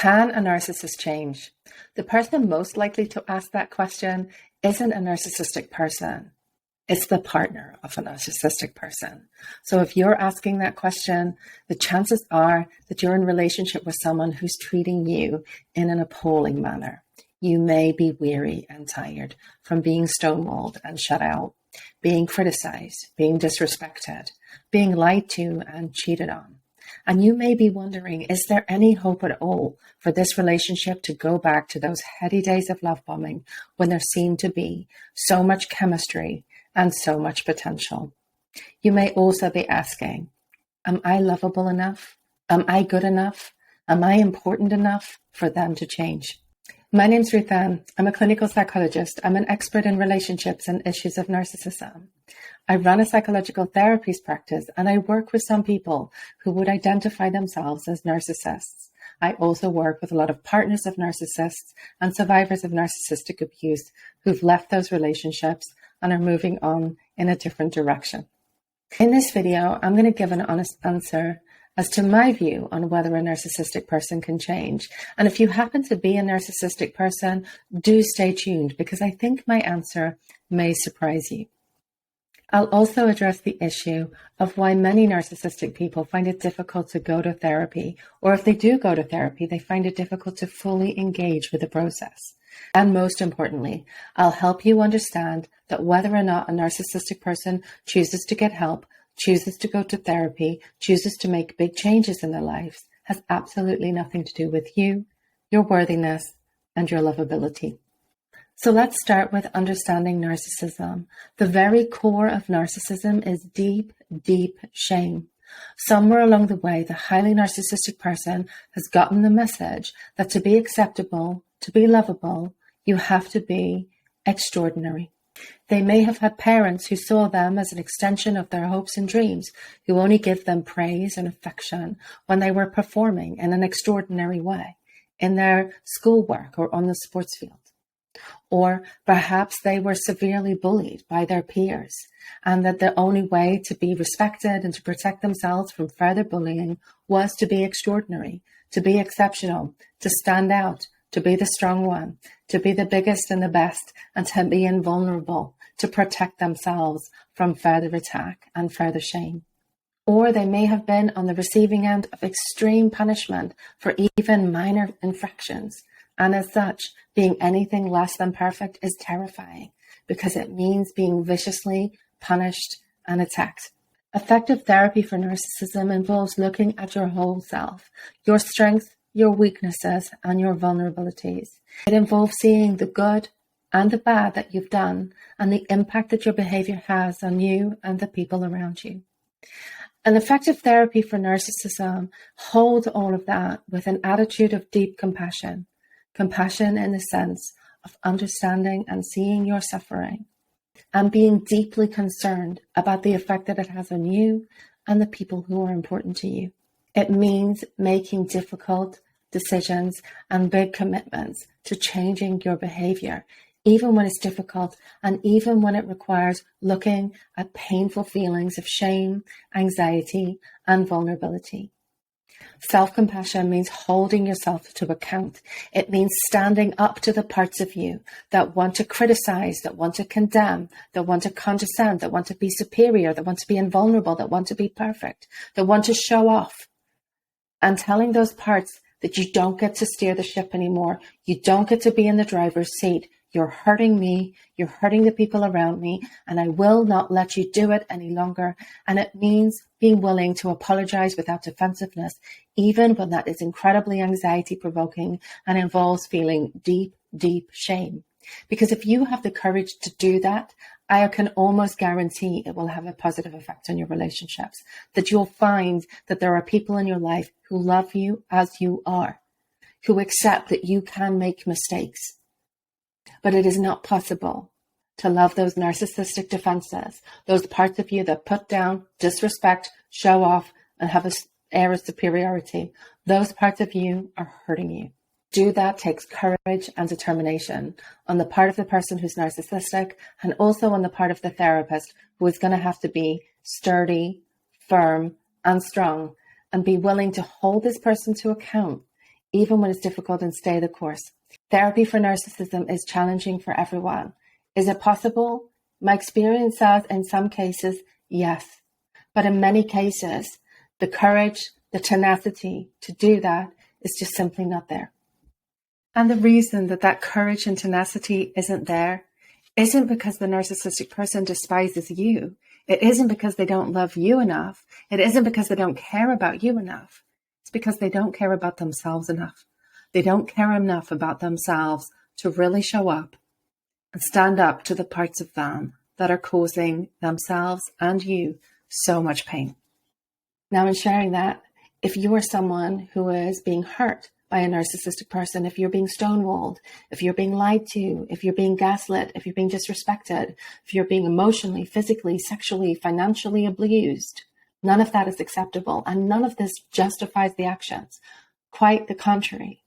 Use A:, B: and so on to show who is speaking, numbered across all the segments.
A: Can a narcissist change? The person most likely to ask that question isn't a narcissistic person. It's the partner of a narcissistic person. So if you're asking that question, the chances are that you're in relationship with someone who's treating you in an appalling manner. You may be weary and tired from being stonewalled and shut out, being criticized, being disrespected, being lied to and cheated on. And you may be wondering, is there any hope at all for this relationship to go back to those heady days of love bombing when there seemed to be so much chemistry and so much potential? You may also be asking, am I lovable enough? Am I good enough? Am I important enough for them to change? My name's Ruth Ann. I'm a clinical psychologist. I'm an expert in relationships and issues of narcissism. I run a psychological therapies practice and I work with some people who would identify themselves as narcissists. I also work with a lot of partners of narcissists and survivors of narcissistic abuse who've left those relationships and are moving on in a different direction. In this video, I'm going to give an honest answer as to my view on whether a narcissistic person can change. And if you happen to be a narcissistic person, do stay tuned because I think my answer may surprise you. I'll also address the issue of why many narcissistic people find it difficult to go to therapy, or if they do go to therapy, they find it difficult to fully engage with the process. And most importantly, I'll help you understand that whether or not a narcissistic person chooses to get help, chooses to go to therapy, chooses to make big changes in their lives, has absolutely nothing to do with you, your worthiness, and your lovability. So let's start with understanding narcissism. The very core of narcissism is deep, deep shame. Somewhere along the way, the highly narcissistic person has gotten the message that to be acceptable, to be lovable, you have to be extraordinary. They may have had parents who saw them as an extension of their hopes and dreams, who only give them praise and affection when they were performing in an extraordinary way, in their schoolwork or on the sports field. Or perhaps they were severely bullied by their peers, and that the only way to be respected and to protect themselves from further bullying was to be extraordinary, to be exceptional, to stand out, to be the strong one, to be the biggest and the best, and to be invulnerable, to protect themselves from further attack and further shame. Or they may have been on the receiving end of extreme punishment for even minor infractions. And as such, being anything less than perfect is terrifying because it means being viciously punished and attacked. Effective therapy for narcissism involves looking at your whole self, your strengths, your weaknesses, and your vulnerabilities. It involves seeing the good and the bad that you've done and the impact that your behavior has on you and the people around you. An effective therapy for narcissism holds all of that with an attitude of deep compassion. Compassion in the sense of understanding and seeing your suffering and being deeply concerned about the effect that it has on you and the people who are important to you. It means making difficult decisions and big commitments to changing your behavior, even when it's difficult and even when it requires looking at painful feelings of shame, anxiety, and vulnerability. Self-compassion means holding yourself to account. It means standing up to the parts of you that want to criticize, that want to condemn, that want to condescend, that want to be superior, that want to be invulnerable, that want to be perfect, that want to show off. And telling those parts that you don't get to steer the ship anymore. You don't get to be in the driver's seat. You're hurting me. You're hurting the people around me. And I will not let you do it any longer. And it means being willing to apologise without defensiveness, even when that is incredibly anxiety provoking and involves feeling deep, deep shame. Because if you have the courage to do that, I can almost guarantee it will have a positive effect on your relationships, that you'll find that there are people in your life who love you as you are, who accept that you can make mistakes. But it is not possible to love those narcissistic defenses, those parts of you that put down, disrespect, show off, and have an air of superiority. Those parts of you are hurting you. Do that takes courage and determination on the part of the person who's narcissistic and also on the part of the therapist who is going to have to be sturdy, firm, and strong and be willing to hold this person to account, even when it's difficult, and stay the course. Therapy for narcissism is challenging for everyone. Is it possible? My experience says in some cases, yes. But in many cases, the courage, the tenacity to do that is just simply not there. And the reason that courage and tenacity isn't there isn't because the narcissistic person despises you. It isn't because they don't love you enough. It isn't because they don't care about you enough. It's because they don't care about themselves enough. They don't care enough about themselves to really show up and stand up to the parts of them that are causing themselves and you so much pain. Now, in sharing that, if you are someone who is being hurt by a narcissistic person, if you're being stonewalled, if you're being lied to, if you're being gaslit, if you're being disrespected, if you're being emotionally, physically, sexually, financially abused, none of that is acceptable, and none of this justifies the actions. Quite the contrary.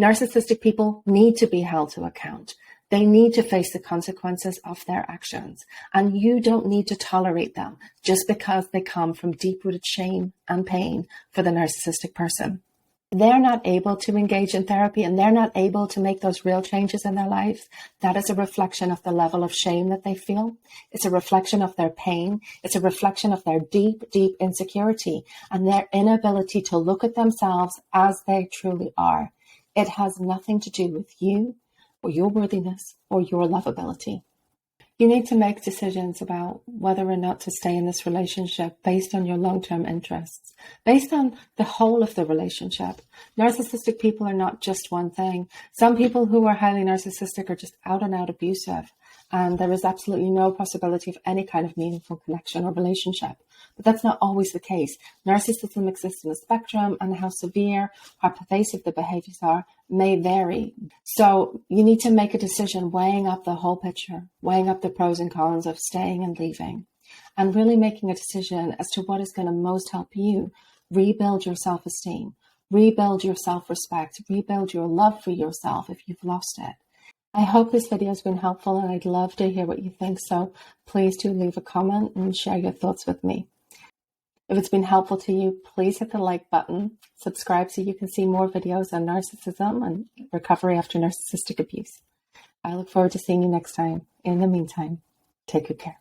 A: Narcissistic people need to be held to account. They need to face the consequences of their actions, and you don't need to tolerate them just because they come from deep-rooted shame and pain for the narcissistic person. They're not able to engage in therapy and they're not able to make those real changes in their lives. That is a reflection of the level of shame that they feel. It's a reflection of their pain. It's a reflection of their deep, deep insecurity and their inability to look at themselves as they truly are. It has nothing to do with you or your worthiness or your lovability. You need to make decisions about whether or not to stay in this relationship based on your long-term interests, based on the whole of the relationship. Narcissistic people are not just one thing. Some people who are highly narcissistic are just out and out abusive, and there is absolutely no possibility of any kind of meaningful connection or relationship. But that's not always the case. Narcissism exists in a spectrum, and how severe, how pervasive the behaviors are may vary. So you need to make a decision weighing up the whole picture, weighing up the pros and cons of staying and leaving, and really making a decision as to what is going to most help you rebuild your self-esteem, rebuild your self-respect, rebuild your love for yourself if you've lost it. I hope this video has been helpful, and I'd love to hear what you think. So please do leave a comment and share your thoughts with me. If it's been helpful to you, please hit the like button, subscribe so you can see more videos on narcissism and recovery after narcissistic abuse. I look forward to seeing you next time. In the meantime, take good care.